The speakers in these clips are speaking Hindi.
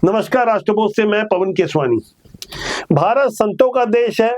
नमस्कार, राष्ट्रबोध से मैं पवन केसवानी। भारत संतों का देश है।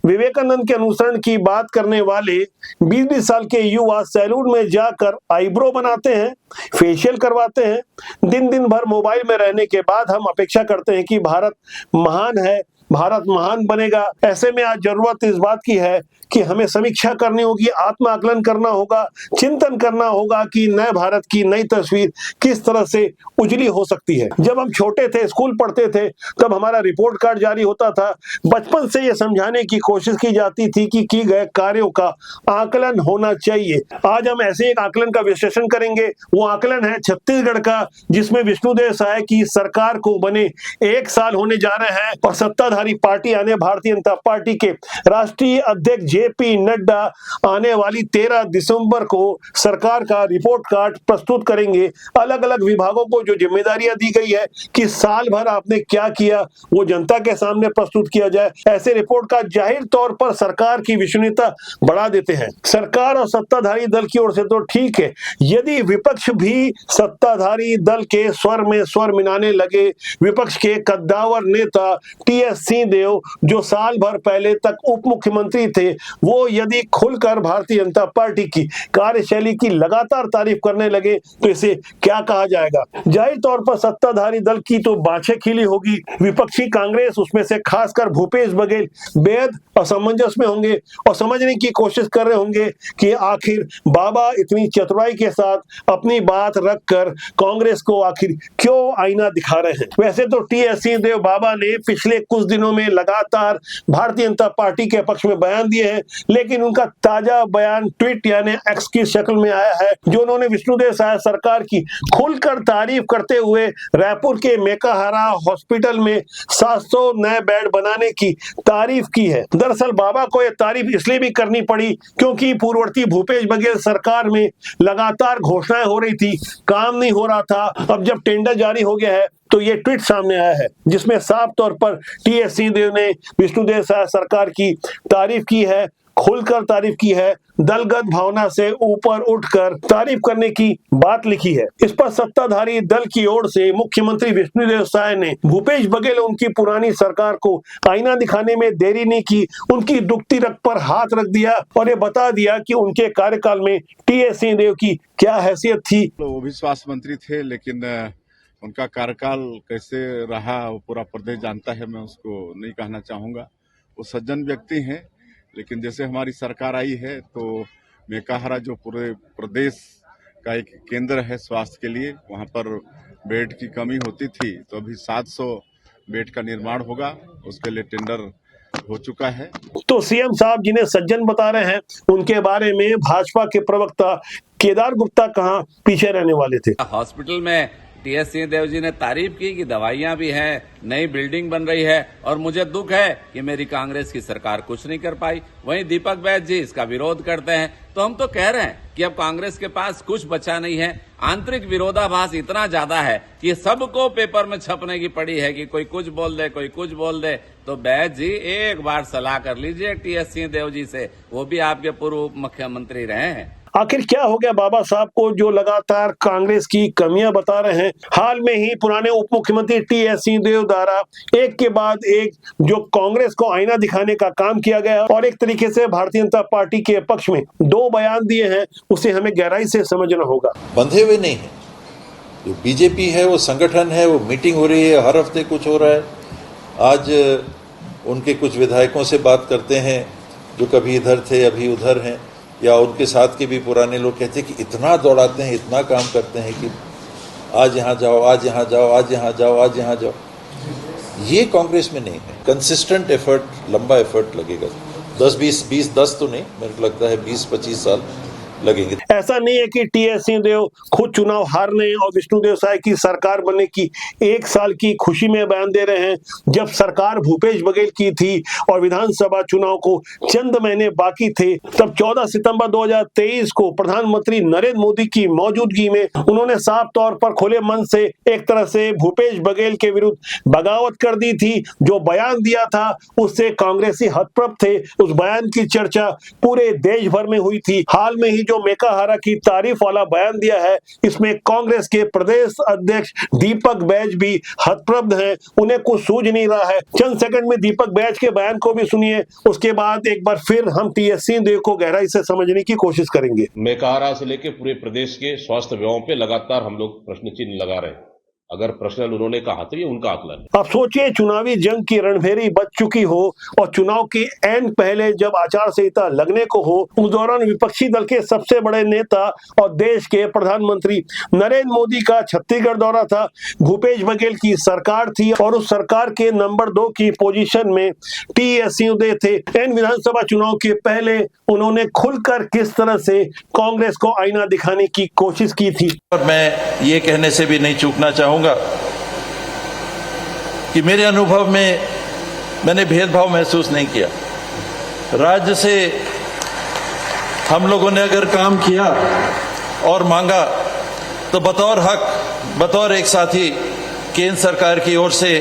विवेकानंद के अनुसरण की बात करने वाले 20-20 साल के युवा सैलून में जाकर आईब्रो बनाते हैं, फेशियल करवाते हैं। दिन दिन भर मोबाइल में रहने के बाद हम अपेक्षा करते हैं कि भारत महान है, भारत महान बनेगा। ऐसे में आज जरूरत इस बात की है कि हमें समीक्षा करनी होगी, आत्म आकलन करना होगा, चिंतन करना होगा कि नए भारत की नई तस्वीर किस तरह से उजली हो सकती है। जब हम छोटे थे, स्कूल पढ़ते थे, तब हमारा रिपोर्ट कार्ड जारी होता था। बचपन से ये समझाने की कोशिश की जाती थी कि किए गए कार्यों का आकलन होना चाहिए। आज हम ऐसे एक आकलन का विश्लेषण करेंगे। वो आकलन है छत्तीसगढ़ का, जिसमें विष्णुदेव साय की सरकार को बने 1 साल होने जा रहे हैं और सत्ताधारी पार्टी यानी भारतीय जनता पार्टी के राष्ट्रीय अध्यक्ष जेपी नड्डा आने वाली 13 दिसंबर को सरकार का रिपोर्ट कार्ड प्रस्तुत करेंगे। अलग अलग विभागों को जो जिम्मेदारियां दी गई है कि साल भर आपने क्या किया, वो जनता के सामने प्रस्तुत किया जाए। ऐसे रिपोर्ट कार्ड जाहिर तौर पर सरकार की विश्वसनीयता बढ़ा देते हैं। सरकार और सत्ताधारी दल की ओर से तो ठीक है, यदि विपक्ष भी सत्ताधारी दल के स्वर में स्वर मिलाने लगे, विपक्ष के कद्दावर नेता टीएस सिंहदेव जो साल भर पहले तक उप मुख्यमंत्री थे, वो यदि खुलकर भारतीय जनता पार्टी की कार्यशैली की लगातार तारीफ करने लगे तो इसे क्या कहा जाएगा। जाहिर तौर पर सत्ताधारी दल की तो बाछे खिली होगी। विपक्षी कांग्रेस, उसमें से खासकर भूपेश बघेल बेहद असमंजस में होंगे और समझने की कोशिश कर रहे होंगे कि आखिर बाबा इतनी चतुराई के साथ अपनी बात रखकर कांग्रेस को आखिर क्यों आईना दिखा रहे हैं। वैसे तो टीएस सिंहदेव बाबा ने पिछले कुछ दिनों में लगातार भारतीय जनता पार्टी के पक्ष में बयान दिए हैं, लेकिन उनका ताजा बयान ट्वीट यानी एक्स की शक्ल में आया है, जो उन्होंने विष्णुदेव साय सरकार की खुलकर तारीफ करते हुए रायपुर के मेकाहारा हॉस्पिटल में 700 नए बेड बनाने की तारीफ की है। दरअसल बाबा को यह तारीफ इसलिए भी करनी पड़ी क्योंकि पूर्ववर्ती भूपेश बघेल सरकार में लगातार घोषणाएं हो रही थी, काम नहीं हो रहा था। अब जब टेंडर जारी हो गया है तो ये ट्वीट सामने आया है, जिसमें साफ तौर पर टीएस सिंहदेव ने विष्णुदेव साय सरकार की तारीफ की है, खुलकर तारीफ की है, दलगत भावना से ऊपर उठकर तारीफ करने की बात लिखी है। इस पर सत्ताधारी दल की ओर से मुख्यमंत्री विष्णुदेव साय ने भूपेश बघेल उनकी पुरानी सरकार को आईना दिखाने में देरी नहीं की, उनकी दुखती रग पर हाथ रख दिया और ये बता दिया कि उनके कार्यकाल में टीएस सिंहदेव की क्या हैसियत थी। वो भी स्वास्थ्य मंत्री थे, लेकिन उनका कार्यकाल कैसे रहा वो पूरा प्रदेश जानता है, मैं उसको नहीं कहना चाहूँगा। वो सज्जन व्यक्ति हैं, लेकिन जैसे हमारी सरकार आई है तो मेकाहारा जो पूरे प्रदेश का एक केंद्र है स्वास्थ्य के लिए, वहाँ पर बेड की कमी होती थी, तो अभी 700 बेड का निर्माण होगा, उसके लिए टेंडर हो चुका है। तो सीएम साहब जिन्हें सज्जन बता रहे हैं, उनके बारे में भाजपा के प्रवक्ता केदार गुप्ता कहाँ पीछे रहने वाले थे। हॉस्पिटल में टीएस सिंहदेव जी ने तारीफ की कि दवाइयां भी हैं, नई बिल्डिंग बन रही है, और मुझे दुख है कि मेरी कांग्रेस की सरकार कुछ नहीं कर पाई। वहीं दीपक बैज जी इसका विरोध करते हैं। तो हम तो कह रहे हैं कि अब कांग्रेस के पास कुछ बचा नहीं है। आंतरिक विरोधाभास इतना ज्यादा है कि सबको पेपर में छपने की पड़ी है कि कोई कुछ बोल दे, कोई कुछ बोल दे। तो बैज जी एक बार सलाह कर लीजिए टीएस सिंहदेव जी से, वो भी आपके पूर्व मुख्यमंत्री रहे हैं। आखिर क्या हो गया बाबा साहब को जो लगातार कांग्रेस की कमियां बता रहे हैं। हाल में ही पुराने उप मुख्यमंत्री टीएस सिंहदेव द्वारा एक के बाद एक जो कांग्रेस को आईना दिखाने का काम किया गया और एक तरीके से भारतीय जनता पार्टी के पक्ष में 2 बयान दिए हैं, उसे हमें गहराई से समझना होगा। बंधे हुए नहीं है, जो बीजेपी है वो संगठन है, वो मीटिंग हो रही है, हर हफ्ते कुछ हो रहा है। आज उनके कुछ विधायकों से बात करते हैं जो कभी इधर थे अभी उधर हैं, या उनके साथ के भी पुराने लोग कहते हैं कि इतना दौड़ाते हैं, इतना काम करते हैं कि आज यहाँ जाओ, आज यहाँ जाओ, आज यहाँ जाओ, आज यहाँ जाओ। ये कांग्रेस में नहीं है। कंसिस्टेंट एफर्ट, लंबा एफर्ट लगेगा। 10 तो नहीं, मेरे को लगता है 20-25 साल लगेंगे। ऐसा नहीं है कि टीएस सिंहदेव खुद चुनाव हारने और विष्णुदेव साय की सरकार बनने की 1 साल की खुशी में बयान दे रहे हैं। जब सरकार भूपेश बघेल की थी और विधानसभा चुनाव को चंद महीने बाकी थे, तब 14 सितंबर 2023 को प्रधानमंत्री नरेंद्र मोदी की मौजूदगी में उन्होंने साफ तौर पर खुले मन से एक तरह से भूपेश बघेल के विरुद्ध बगावत कर दी थी। जो बयान दिया था उससे कांग्रेसी हतप्रभ थे। उस बयान की चर्चा पूरे देश भर में हुई थी। हाल में ही जो मेकाहारा की तारीफ वाला बयान दिया है, इसमें कांग्रेस के प्रदेश अध्यक्ष दीपक बैज भी हतप्रभ हैं, उन्हें कुछ सूझ नहीं रहा है। चंद सेकंड में दीपक बैज के बयान को भी सुनिए, उसके बाद एक बार फिर हम टीएस सिंहदेव को गहराई से समझने की कोशिश करेंगे। मेकाहारा से लेकर पूरे प्रदेश के स्वास्थ्य विभागों पे लगातार हम लोग प्रश्न चिन्ह लगा रहे हैं। अगर पर्सनल उन्होंने कहा तो ये उनका आकलन है। अब सोचिए, चुनावी जंग की रणभेरी बच चुकी हो और चुनाव के एंड पहले जब आचार संहिता लगने को हो, उस दौरान विपक्षी दल के सबसे बड़े नेता और देश के प्रधानमंत्री नरेंद्र मोदी का छत्तीसगढ़ दौरा था, भूपेश बघेल की सरकार थी और उस सरकार के नंबर 2 की पोजीशन में टीएस सिंहदेव थे। इन विधानसभा चुनाव के पहले उन्होंने खुलकर किस तरह से कांग्रेस को आईना दिखाने की कोशिश की थी। और मैं ये कहने से भी नहीं चूकना चाहूंगा कि मेरे अनुभव में मैंने भेदभाव महसूस नहीं किया। राज्य से हम लोगों ने अगर काम किया और मांगा तो बतौर हक, बतौर एक साथी केंद्र सरकार की ओर से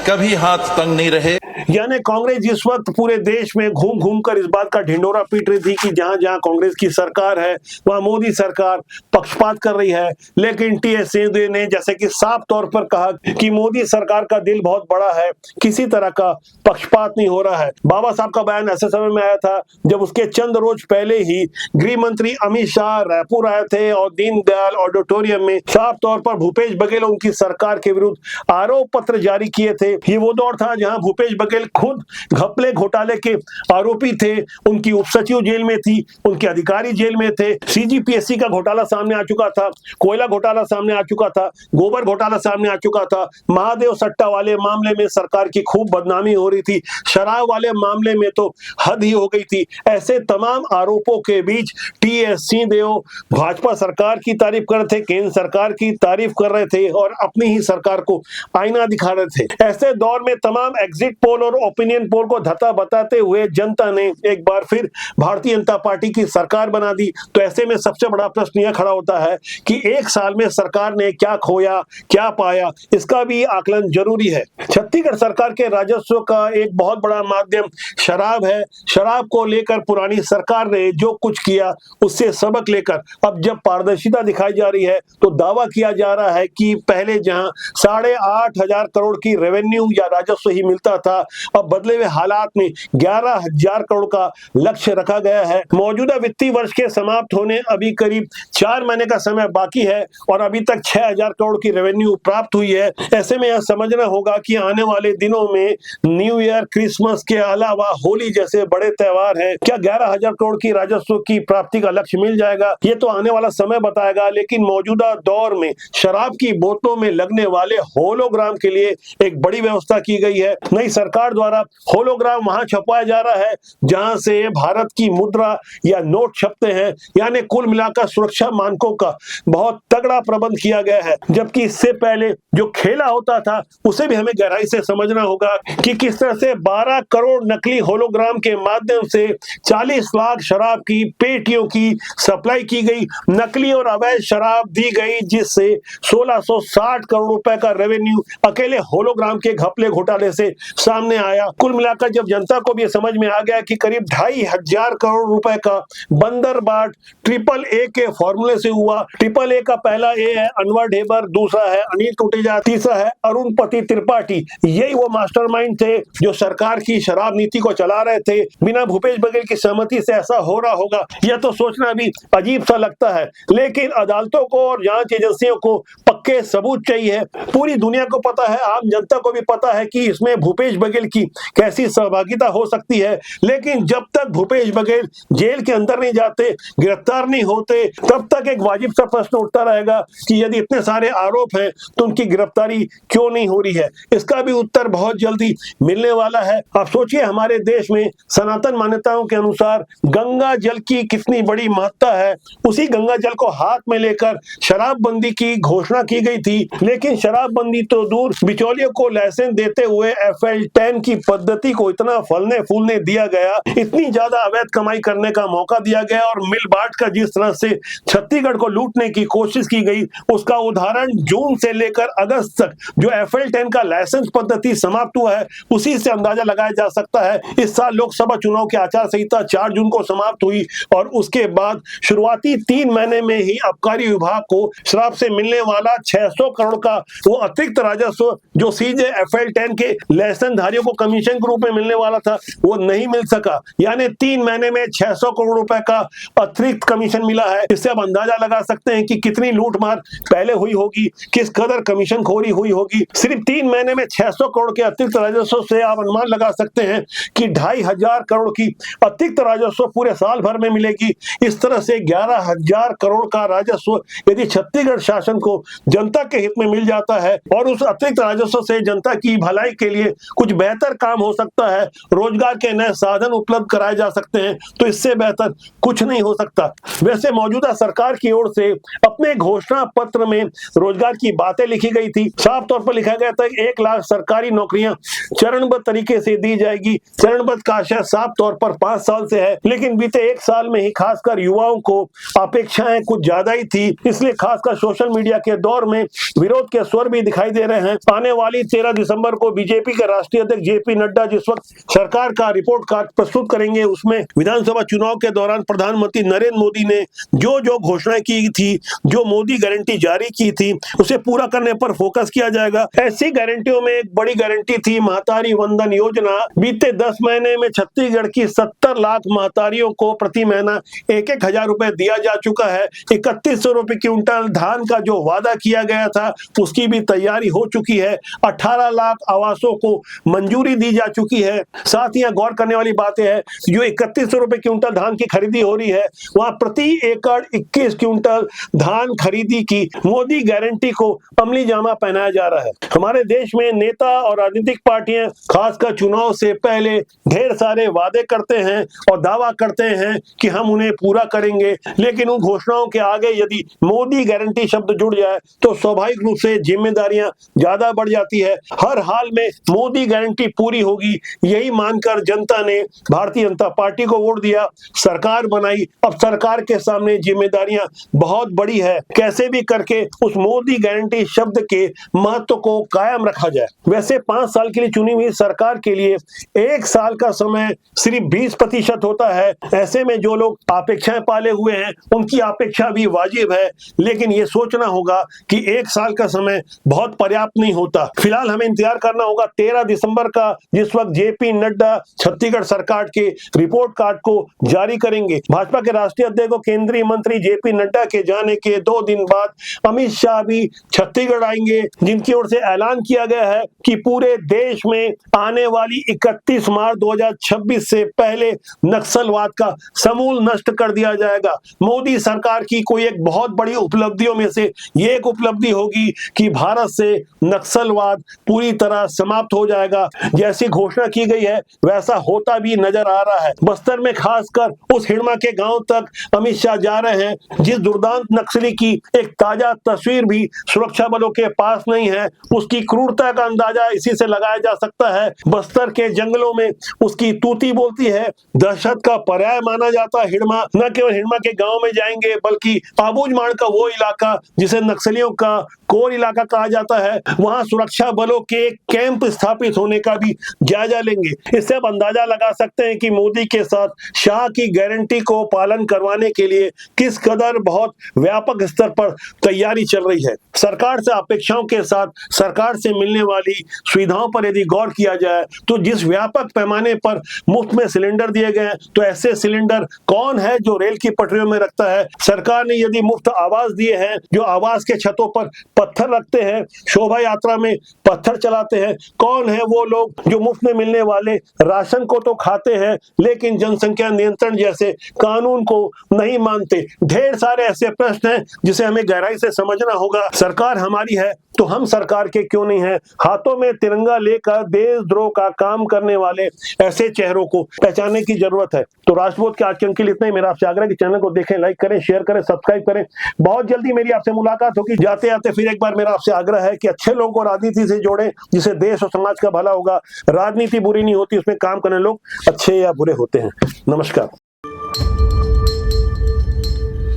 कभी हाथ तंग नहीं रहे। यानी कांग्रेस जिस वक्त पूरे देश में घूम घूम कर इस बात का ढिंडोरा पीट रही थी कि जहां जहां कांग्रेस की सरकार है वहां मोदी सरकार पक्षपात कर रही है, लेकिन टीएस सिंहदेव ने जैसे कि साफ तौर पर कहा कि मोदी सरकार का दिल बहुत बड़ा है, किसी तरह का पक्षपात नहीं हो रहा है। बाबा साहब का बयान ऐसे समय में आया था जब उसके चंद रोज पहले ही गृह मंत्री अमित शाह रायपुर आए थे और दीनदयाल ऑडिटोरियम में साफ तौर पर भूपेश बघेल उनकी सरकार के विरुद्ध आरोप पत्र जारी किए थे। ये वो दौर था जहां भूपेश बघेल खुद घपले घोटाले के आरोपी थे, उनकी उपसचिव जेल में थी, उनके अधिकारी जेल में थे, सीजीपीएससी का घोटाला सामने आ चुका था, कोयला घोटाला सामने आ चुका था, गोबर घोटाला सामने आ चुका था, महादेव सट्टा वाले मामले में सरकार की खूब बदनामी हो रही थी, शराब वाले मामले में तो हद ही हो गई थी। ऐसे तमाम आरोपों के बीच टीएस सिंहदेव भाजपा सरकार की तारीफ कर रहे थे, केंद्र सरकार की तारीफ कर रहे थे और अपनी ही सरकार को आईना दिखा रहे थे। ऐसे दौर में तमाम एग्जिट पोल और ओपिनियन पोल को धता बताते हुए जनता ने एक बार फिर भारतीय जनता पार्टी की सरकार बना दी। तो ऐसे में सबसे बड़ा प्रश्न यह खड़ा होता है कि एक साल में सरकार ने क्या खोया, क्या पाया, इसका भी आकलन जरूरी है। छत्तीसगढ़ सरकार के राजस्व का एक बहुत बड़ा माध्यम शराब है। शराब को लेकर पुरानी सरकार ने जो कुछ किया उससे सबक लेकर अब जब पारदर्शिता दिखाई जा रही है तो दावा किया जा रहा है कि पहले जहां 8,500 करोड़ की रेवेन्यू या राजस्व ही मिलता था, अब बदले हुए हालात में 11,000 करोड़ का लक्ष्य रखा गया है। मौजूदा वित्तीय वर्ष के समाप्त होने अभी करीब 4 महीने का समय बाकी है और अभी तक 6,000 करोड़ की रेवेन्यू प्राप्त हुई है। ऐसे में यह समझना होगा कि आने वाले दिनों में न्यू ईयर, क्रिसमस के अलावा होली जैसे बड़े त्योहार हैं, क्या 11,000 करोड़ की राजस्व की प्राप्ति का लक्ष्य मिल जाएगा, ये तो आने वाला समय बताएगा। लेकिन मौजूदा दौर में शराब की बोतलों में लगने वाले होलोग्राम के लिए एक बड़ी व्यवस्था की गई है। नई सरकार द्वारा होलोग्राम वहां छपवाया जा रहा है जहां से भारत की मुद्रा या नोट छपते हैं, यानी कुल मिलाकर सुरक्षा मानकों का बहुत तगड़ा प्रबंध किया गया है। जबकि इससे पहले जो खेला होता था उसे भी हमें गहराई से समझना होगा कि किस तरह से 12 करोड़ नकली होलोग्राम के माध्यम से 40 लाख शराब की पेटियों की सप्लाई की गई, नकली और अवैध शराब दी गई, जिससे 1660 करोड़ रुपए का रेवेन्यू अकेले होलोग्राम के घपले घोटाले से सामने आया। कुल मिलाकर जब जनता को भी ये समझ में आ गया कि करीब 2,500 करोड़ रुपए का बंदरबाट ट्रिपल ए के फॉर्मूले से हुआ। ट्रिपल ए का पहला ए है अनवर ढेबर, दूसरा है अनिल टूटेजा, तीसरा है अरुणपति त्रिपाठी। यही वो मास्टरमाइंड थे जो सरकार की शराब नीति को चला रहे थे। बिना भूपेश बघेल की सहमति से ऐसा हो रहा होगा, यह तो सोचना भी अजीब सा लगता है। लेकिन अदालतों को और जांच एजेंसियों को पक्के सबूत चाहिए। पूरी दुनिया को पता है, आम जनता को भी पता है कि इसमें भूपेश बघेल की कैसी सहभागिता हो सकती है। लेकिन जब तक भूपेश बघेल जेल के अंदर नहीं जाते, गिरफ्तार नहीं होते, तब तक एक वाजिब सा प्रश्न उठता रहेगा कि यदि इतने सारे आरोप हैं तो उनकी गिरफ्तारी क्यों नहीं हो रही है। इसका भी उत्तर बहुत जल्दी मिलने वाला है। आप सोचिए, हमारे देश में सनातन मान्यताओं के अनुसार गंगा जल की कितनी बड़ी महत्ता है। उसी गंगा जल को हाथ में लेकर शराबबंदी की घोषणा की गई थी। लेकिन शराबबंदी तो दूर, बिचौलियों को लाइसेंस देते हुए FL टैक्स 10 की पद्धति को इतना फलने फूलने दिया गया, इतनी ज्यादा अवैध कमाई करने का मौका दिया गया और मिल बांट का जिस तरह से छत्तीसगढ़ को लूटने की कोशिश की गई, उसका उदाहरण जून से लेकर अगस्त तक जो FL10 का लाइसेंस पद्धति समाप्त हुआ है, उसी से अंदाजा लगाया जा सकता है। इस साल लोकसभा चुनाव की आचार संहिता 4 जून को समाप्त हुई और उसके बाद शुरुआती 3 महीने में ही आबकारी विभाग को शराब से मिलने वाला 600 करोड़ का वो अतिरिक्त राजस्व जो सीधे FL10 के लाइसेंस धारियों को कमीशन के रूप में मिलने वाला था, वो नहीं मिल सका। यानी 3 महीने में 600 करोड़ रुपए का अतिरिक्त कमीशन मिला है। इससे आप अंदाजा लगा सकते हैं कि कितनी लूटमार पहले हुई होगी, किस कदर कमीशन खोरी हुई होगी। सिर्फ 3 महीने में 600 करोड़ के अतिरिक्त राजस्व से आप अनुमान लगा सकते हैं कि 2500 करोड़ की अतिरिक्त राजस्व पूरे साल भर में मिलेगी। इस तरह से 11,000 करोड़ का राजस्व यदि छत्तीसगढ़ शासन को जनता के हित में मिल जाता है और उस अतिरिक्त राजस्व से जनता की भलाई के लिए कुछ बेहतर काम हो सकता है, रोजगार के नए साधन उपलब्ध कराए जा सकते हैं, तो इससे बेहतर कुछ नहीं हो सकता। वैसे मौजूदा सरकार की ओर से अपने घोषणा पत्र में रोजगार की बातें लिखी गई थी। साफ तौर पर लिखा गया था 1 लाख सरकारी नौकरियां चरणबद्ध तरीके से दी जाएगी। चरणबद्ध का आशय साफ तौर पर 5 साल से है, लेकिन बीते 1 साल में ही खासकर युवाओं को अपेक्षाएं कुछ ज्यादा ही थी। इसलिए खासकर सोशल मीडिया के दौर में विरोध के स्वर भी दिखाई दे रहे हैं। आने वाली 13 दिसंबर को बीजेपी के राष्ट्रीय अध्यक्ष JP नड्डा जिस वक्त सरकार का रिपोर्ट कार्ड प्रस्तुत करेंगे, उसमें विधानसभा चुनाव के दौरान प्रधानमंत्री नरेंद्र मोदी ने जो जो घोषणाएं की थी, जो मोदी गारंटी जारी की थी, उसे पूरा करने पर फोकस किया जाएगा। ऐसी गारंटियों में एक बड़ी गारंटी थी महतारी वंदन योजना। बीते 10 महीने में छत्तीसगढ़ की 70 लाख महतारियों को प्रति महीना 1-1 हजार रुपए दिया जा चुका है। 3100 रुपए क्विंटल धान का जो वादा किया गया था, उसकी भी तैयारी हो चुकी है। 18 लाख आवासों को मंजूरी दी जा चुकी है। साथ ही गौर करने वाली बात है, जो 3100 रुपए क्विंटल धान की खरीदी हो रही है, वहां प्रति एकड़ 21 क्विंटल धान खरीदी की मोदी गारंटी को अमली जामा पहनाया जा रहा है। हमारे देश में नेता और राजनीतिक पार्टियां खासकर चुनाव से पहले ढेर सारे वादे करते हैं और दावा करते हैं कि हम उन्हें पूरा करेंगे, लेकिन उन घोषणाओं के आगे यदि मोदी गारंटी शब्द जुड़ जाए तो स्वाभाविक रूप से जिम्मेदारियां ज्यादा बढ़ जाती है। हर हाल में मोदी गारंटी पूरी होगी, यही मानकर जनता ने भारतीय जनता पार्टी को वोट दिया, सरकार बनाई। अब सरकार के सामने जिम्मेदारियां बहुत बड़ी है, कैसे भी करके उस मोदी गारंटी शब्द के महत्व को कायम रखा जाए। वैसे 5 साल के लिए चुनी हुई सरकार के लिए 1 साल का समय सिर्फ 20% होता है। ऐसे में जो लोग अपेक्षाएं पाले हुए हैं, उनकी अपेक्षा भी वाजिब है, लेकिन ये सोचना होगा कि 1 साल का समय बहुत पर्याप्त नहीं होता। फिलहाल हमें इंतजार करना होगा 13 दिसंबर का, जिस वक्त JP नड्डा छत्तीसगढ़ सरकार के रिपोर्ट कार्ड को जारी करेंगे। भाजपा के राष्ट्रीय अध्यक्ष और केंद्रीय मंत्री JP नड्डा के जाने के 2 दिन बाद अमित शाह भी छत्तीसगढ़ आएंगे, जिनकी ओर से ऐलान किया गया है कि पूरे देश में आने वाली 31 मार्च 2026 से पहले नक्सलवाद का समूल नष्ट कर दिया जाएगा। मोदी सरकार की कोई एक बहुत बड़ी उपलब्धियों में से ये एक उपलब्धि होगी कि भारत से नक्सलवाद पूरी तरह समाप्त हो जाएगा। जैसी घोषणा की गई है वैसा होता भी नजर आ रहा है। बस्तर में खासकर उस हिड़मा के गांव तक अमित शाह जा रहे हैं, जिस दुर्दांत नक्सली की एक ताजा तस्वीर भी सुरक्षा बलों के पास नहीं है। उसकी क्रूरता का अंदाजा इसी से लगाया जा सकता है। बस्तर के जंगलों में उसकी तूती बोलती है। दहशत का पर्याय माना जाता है हिड़मा। न केवल हिड़मा के गांव में जाएंगे, बल्कि आबूझमाड़ का वो इलाका जिसे नक्सलियों का कोर इलाका कहा जाता है, वहां सुरक्षा बलों के कैंप स्थापित होने का भी जायजा लेंगे। इससे आप अंदाजा लगा सकते हैं कि मोदी के साथ शाह की गारंटी को पालन करवाने के लिए किस कदर बहुत व्यापक स्तर पर तैयारी चल रही है। सरकार से अपेक्षाओं के साथ सरकार से मिलने वाली सुविधाओं पर यदि गौर किया जाए तो जिस व्यापक पैमाने पर मुफ्त में सिलेंडर दिए गए हैं, तो ऐसे सिलेंडर कौन है जो रेल की पटरियों में रखता है। सरकार ने यदि मुफ्त आवास दिए हैं, जो आवास के छतों पर पत्थर रखते हैं, शोभा यात्रा में पत्थर चलाते हैं, कौन है वो लोग जो मुफ्त में मिलने वाले राशन को तो खाते हैं लेकिन जनसंख्या नियंत्रण जैसे कानून को नहीं मानते। ढेर सारे ऐसे प्रश्न हैं जिसे हमें गहराई से समझना होगा। सरकार हमारी है तो हम सरकार के क्यों नहीं है। हाथों में तिरंगा लेकर देशद्रोह का काम करने वाले ऐसे चेहरों को पहचानने की जरूरत है। तो राष्ट्रबोध के आज के अंक के लिए इतना ही। मेरा आपसे आग्रह है कि चैनल को देखें, लाइक करें, शेयर करें, सब्सक्राइब करें। बहुत जल्दी मेरी आपसे मुलाकात होगी। जाते जाते फिर एक बार मेरा आपसे आग्रह है कि अच्छे लोगों को राजनीति से जोड़ें, जिससे देश और समाज का भला होगा। राजनीति बुरी नहीं होती, उसमें काम करने लोग अच्छे या बुरे होते हैं। नमस्कार।